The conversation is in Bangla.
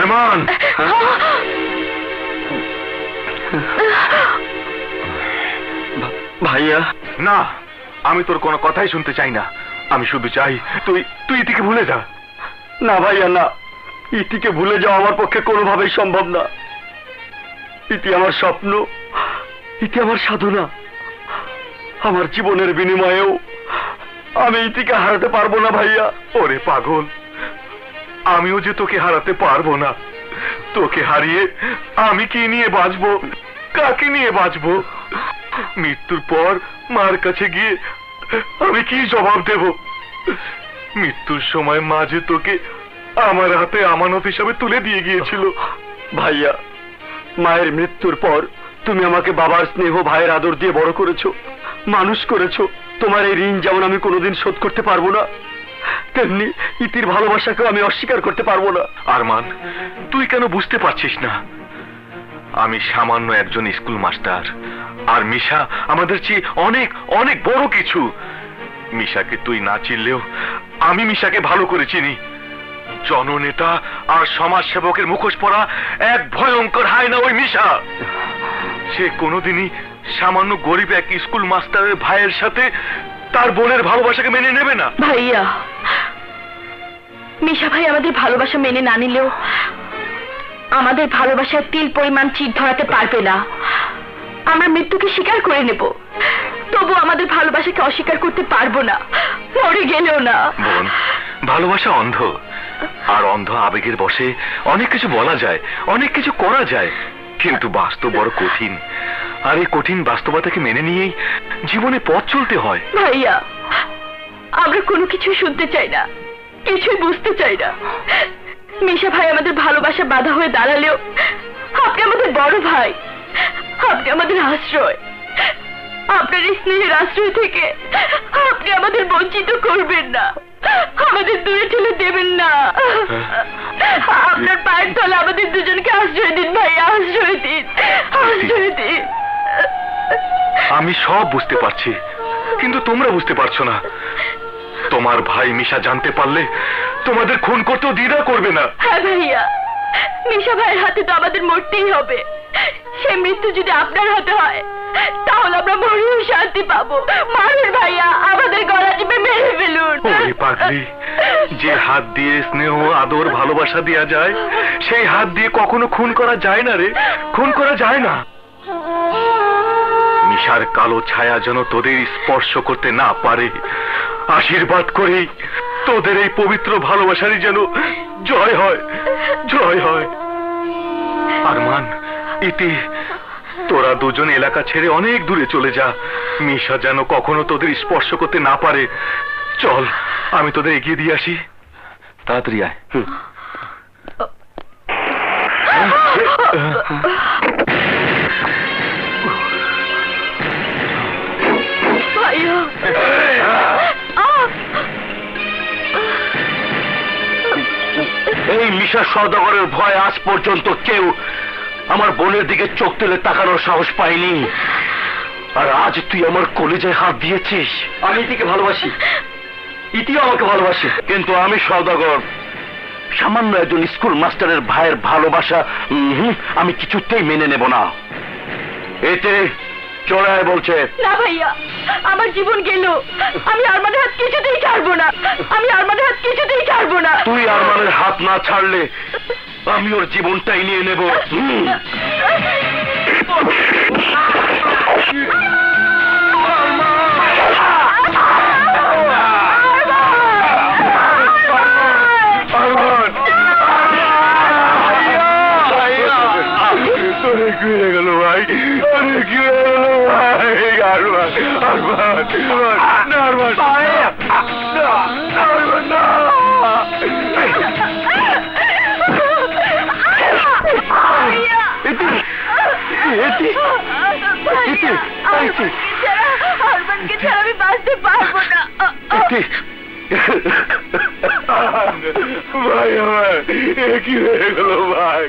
আরমান, ভাইয়া না, আমি তোর কোনো কথাই শুনতে চাই না। আমি শুধু চাই তুই তুই ইতিকে ভুলে যা। না ভাইয়া না, ইতিকে ভুলে যাওয়া আমার পক্ষে কোনোভাবেই সম্ভব না। ইতি আমার স্বপ্ন, ইতি আমার সাধনা। আমার জীবনের বিনিময়েও আমি ইতিকে হারাতে পারবো না ভাইয়া। ওরে পাগল, আমিও যে তোকে হারাতে পারবো না। তোকে হারিয়ে আমি কি নিয়ে বাঁচবো, কাকে নিয়ে বাঁচবো? মৃত্যুর পর মার কাছে গিয়ে আমি কি জবাব দেব? মৃত্যুর সময় মা যে তোকে আমার হাতে আমানত হিসাবে তুলে দিয়ে গিয়েছিল। ভাইয়া, মায়ের মৃত্যুর পর তুমি আমাকে বাবার স্নেহ, ভাইয়ের আদর দিয়ে বড় করেছো, মানুষ করেছো। তোমার এই ঋণ যেমন আমি কোনোদিন শোধ করতে পারবো না, তেমনি ইতির ভালোবাসাকেও আমি অস্বীকার করতে পারবো না। আরমান, তুই কেন বুঝতে পারছিস না? আমি সামান্য একজন স্কুল মাস্টার, আর মিশা আমাদের চেয়ে অনেক অনেক বড় কিছু। মিশাকে তুই না চিনলেও আমি মিশাকে ভালো করে চিনি। জননেতা আর সমাজ সেবকের মুখোশ পরা এক ভয়ঙ্কর হায়না ওই মিশা। সে কোনোদিনই সামান্য গরিব এক স্কুল মাস্টারের ভাইয়ের সাথে তার বোনের ভালোবাসাকে মেনে নেবে না। ভাইয়া, মিশা ভাই আমাদের ভালোবাসা মেনে না নিলেও আমাদের ভালোবাসার তিল পরিমাণ চির ধরাতে পারবে না। আমরা মৃত্যুকে স্বীকার করে নেব, তবু আমাদের ভালোবাসাকে অস্বীকার করতে পারবো না, মরে গেলেও না। বোন, ভালোবাসা অন্ধ, আর অন্ধ আবেগের বশে অনেক কিছু বলা যায়, অনেক কিছু করা যায়, কিন্তু বাস্তব বড় কঠিন। আর এই কঠিন বাস্তবতাকে মেনে নিয়েই জীবনে পথ চলতে হয়। ভাইয়া, আমরা কোনো কিছু শুনতে চাই না, কিছুই বুঝতে চাই না। মিশা ভাই আমাদের ভালোবাসা বাধা হয়ে দাঁড়ালেও আপনি আমাদের বড় ভাই, আপনি আমাদের আশ্রয়। আপনার স্নেহের আশ্রয় থেকে আপনি আমাদের বঞ্চিত করবেন না, আমাদের দূরে ঠেলে দেবেন না। আপনার পায়ের তলে আমাদের দুজনকে আশ্রয় দিন ভাইয়া, আশ্রয় দিন, আশ্রয় দিন। আমি সব বুঝতে পারছি, কিন্তু তোমরা বুঝতে পারছো না। তোমার ভাই মিশা জানতে পারলে তোমাদের খুন করতেও দ্বিধা করবে না। হ্যাঁ ভাইয়া, মিশা ভাইয়ের হাতে তো আমাদের মরতেই হবে। সে মৃত্যু যদি আপনার হাতে হয় তাহলে আমরা মরেও শান্তি পাবো। মারুন ভাইয়া, আমাদের গলা টিপে মেরে ফেলুন। ওরে পাগলি, যে হাত দিয়ে স্নেহ, আদর, ভালোবাসা দেওয়া যায়, সেই হাত দিয়ে কখনো খুন করা যায় না রে, খুন করা যায় না। মিশার কালো ছায়া যেন তোদের স্পর্শ করতে না পারে, আশীর্বাদ করেই তোদের এই পবিত্র ভালোবাসারই যেন জয় হয়, জয় হয়। আরমান, ইতি, তোরা দুজন এলাকা ছেড়ে অনেক দূরে চলে যা। মিশা যেন কখনো তোদের স্পর্শ করতে না পারে। চল, আমি তোদের এগিয়ে দিয়ে আসি। তাড়াতাড়ি আয়। এই মিশা সওদাগরের ভয় আজ পর্যন্ত কেউ আমার বোনের দিকে চোখ তুলে তাকানোর সাহস পায়নি, আর আজ তুই আমার কলেজায় হাত দিয়েছিস। আমি ইতিকে ভালোবাসি, ইতিও আমাকে ভালোবাসে, কিন্তু আমি সওদাগর সামান্য একজন স্কুল মাস্টারের ভাইয়ের ভালোবাসা আমি কিছুতেই মেনে নেব না। এতে চড়ায় বলছে না ভাইয়া, আমার জীবন গেল, আমি আরমানের হাত কিছুতেই ছাড়বো না, আমি আরমানের হাত কিছুতেই ছাড়বো না। তুই আরমানের হাত না ছাড়লে আমি ওর জীবনটাই নিয়ে নেব। কি হয়ে গেল ভাই, কি হয়ে গেল ভাই? আরমান, আরমান, না আরমান, না। আরমানকে ছাড়া আমি বাঁচতে পারবো না। ভাই আমার কি হয়ে গেল ভাই?